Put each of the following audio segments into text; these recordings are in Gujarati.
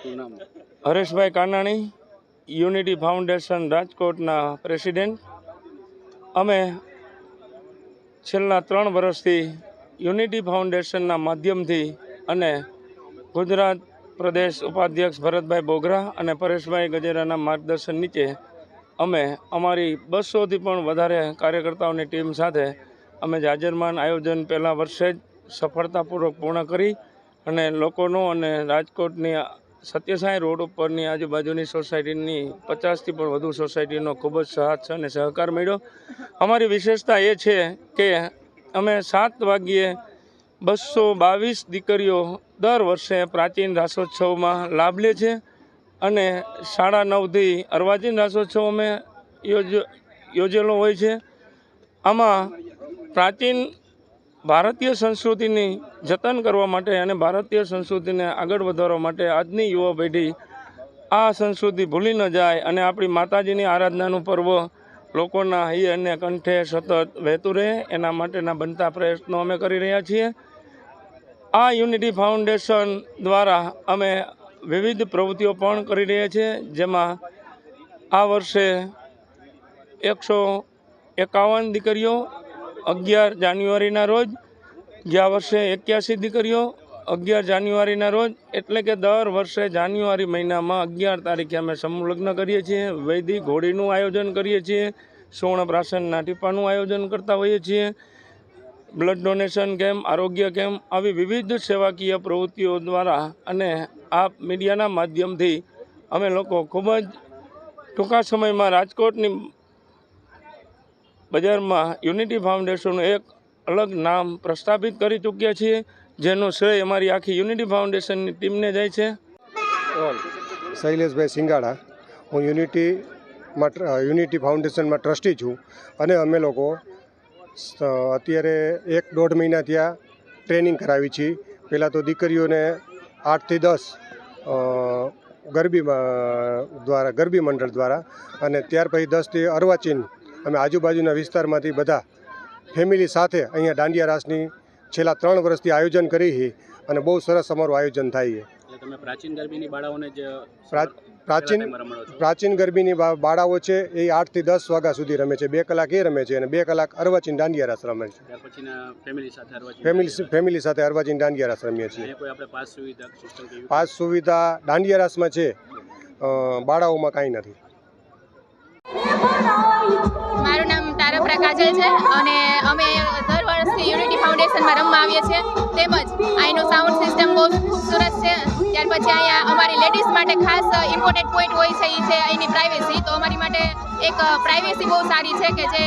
હરેશભાઈ કાનાણી, યુનિટી ફાઉન્ડેશન રાજકોટના પ્રેસિડેન્ટ। અમે છેલ્લા 3 વર્ષથી યુનિટી ફાઉન્ડેશનના માધ્યમથી અને ગુજરાત પ્રદેશ ઉપાધ્યક્ષ ભરતભાઈ બોગરા અને પરેશભાઈ ગજેરાના માર્ગદર્શન નીચે અમે અમારી 200થી પણ વધારે કાર્યકર્તાઓની ટીમ સાથે અમે જાજરમાન આયોજન પહેલા વર્ષે જ સફળતાપૂર્વક પૂર્ણ કરી અને લોકોનો અને રાજકોટની સત્યસાઈ રોડ ઉપરની આજુબાજુની સોસાયટીની 50થી પણ વધુ સોસાયટીનો ખૂબ જ સાથ અને સહકાર મળ્યો। અમારી વિશેષતા એ છે કે અમે 7 વાગ્યે 222 દીકરીઓ દર વર્ષે પ્રાચીન રાસોત્સવમાં લાભ લે છે અને 9:30થી અર્વાચીન રાસોત્સવ અમે યોજેલો હોય છે। આમાં પ્રાચીન ભારતીય સંસ્કૃતિની જતન કરવા માટે અને ભારતીય સંસ્કૃતિને આગળ વધારવા માટે આજની યુવા પેઢી આ સંસ્કૃતિ ભૂલી ન જાય અને આપણી માતાજીની આરાધનાનું પર્વ લોકોના હૈયે અને કંઠે સતત વહેતું રહે એના માટેના બનતા પ્રયત્નો અમે કરી રહ્યા છીએ। આ યુનિટી ફાઉન્ડેશન દ્વારા અમે વિવિધ પ્રવૃત્તિઓ પણ કરી રહ્યા છીએ, જેમાં આ વર્ષે 151 દીકરીઓ 11 જાન્યુઆરીના રોજ, ગયા વર્ષે 81 દીકરીઓ 11 જાન્યુઆરીના રોજ, એટલે કે દર વર્ષે જાન્યુઆરી મહિનામાં 11 તારીખે અમે સમૂહ લગ્ન કરીએ છીએ, વૈદિક હોળીનું આયોજન કરીએ છીએ, સુવર્ણ પ્રાશનના ટીપાનું આયોજન કરતા હોઈએ છીએ, બ્લડ ડોનેશન કેમ્પ, આરોગ્ય કેમ્પ, આવી વિવિધ સેવાકીય પ્રવૃત્તિઓ દ્વારા અને આ મીડિયાના માધ્યમથી અમે લોકો ખૂબ જ ટૂંકા સમયમાં રાજકોટની બજારમાં યુનિટી ફાઉન્ડેશનનું એક અલગ નામ પ્રસ્થાપિત કરી ચૂક્યા છીએ, જેનો શ્રેય અમારી આખી યુનિટી ફાઉન્ડેશનની ટીમને જાય છે। શૈલેષભાઈ સિંગાડા, હું યુનિટી ફાઉન્ડેશનમાં ટ્રસ્ટી છું અને અમે લોકો અત્યારે 1-1.5 મહિના ત્યાં ટ્રેનિંગ કરાવી છે। પહેલાં તો દીકરીઓને 8 થી 10 ગરબી મંડળ દ્વારા અને ત્યાર પછી 10 થી અર્વાચીન અમે આજુબાજુના વિસ્તારમાંથી બધા ફેમિલી સાથે અહીંયા દાંડિયા રાસની છેલ્લા 3 વર્ષથી આયોજન કરી છે અને બહુ સરસ અમારું આયોજન થાય છે। તમે પ્રાચીન ગરબીની બાળાઓને જ પ્રાચીન ગરબીની બાળાઓ છે એ 8 થી 10 વાગ્યા સુધી રમે છે, 2 કલાક એ રમે છે અને 2 કલાક અર્વાચીન દાંડિયા રાસ રમે છે। ફેમિલી સાથે અર્વાચીન દાંડિયા રાસ રમીએ છીએ। પાસ સુવિધા દાંડિયા રાસમાં છે, બાળાઓમાં કાંઈ નથી। મારું નામ તારપરા કાજલ છે અને અમે દર વર્ષથી યુનિટી ફાઉન્ડેશનમાં રમવા આવીએ છીએ, તેમજ અહીંનું સાઉન્ડ સિસ્ટમ બહુ ખૂબસૂરત છે। ત્યાર પછી અહીંયા અમારી લેડીઝ માટે ખાસ ઇમ્પોર્ટન્ટ પોઈન્ટ હોય છે એ છે અહીંની પ્રાઇવેસી। તો અમારી માટે એક પ્રાઇવેસી બહુ સારી છે કે જે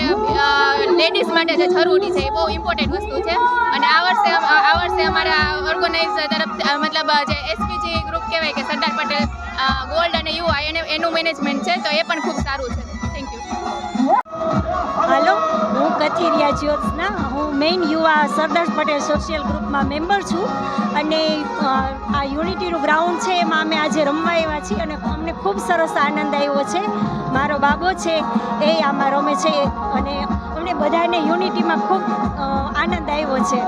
લેડીઝ માટે જે જરૂરી છે એ બહુ ઇમ્પોર્ટન્ટ વસ્તુ છે। અને આ વર્ષે અમારા ઓર્ગેનાઇઝ તરફ મતલબ જે એસપીજી ગ્રુપ કહેવાય કે સરદાર પટેલ ગોલ્ડ અને યુવા એનું મેનેજમેન્ટ છે, તો એ પણ ખૂબ સારું છે। Thank you. હાલો, હું કથિરિયા જ્યોત્સના, હું મેઇન યુવા સરદાર પટેલ સોશિયલ ગ્રુપમાં મેમ્બર છું અને આ યુનિટીનું ગ્રાઉન્ડ છે એમાં અમે આજે રમવા આવ્યા છીએ અને અમને ખૂબ સરસ આનંદ આવ્યો છે। મારો બાબો છે એ આમાં રમે છે અને અમને બધાને યુનિટીમાં ખૂબ આનંદ આવ્યો છે।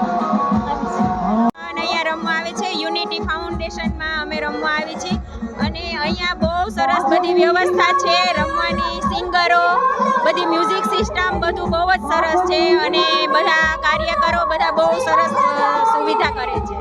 અહીંયા રમવા આવે છે યુનિટી ફાઉન્ડેશનમાં અમે રમવા આવી છીએ અને અહીંયા બહુ સરસ બધી વ્યવસ્થા છે રમવાની, સિંગરો, બધી મ્યુઝિક સિસ્ટમ બધું બહુ જ સરસ છે અને બધા કાર્યકરો બધા બહુ સરસ સુવિધા કરે છે।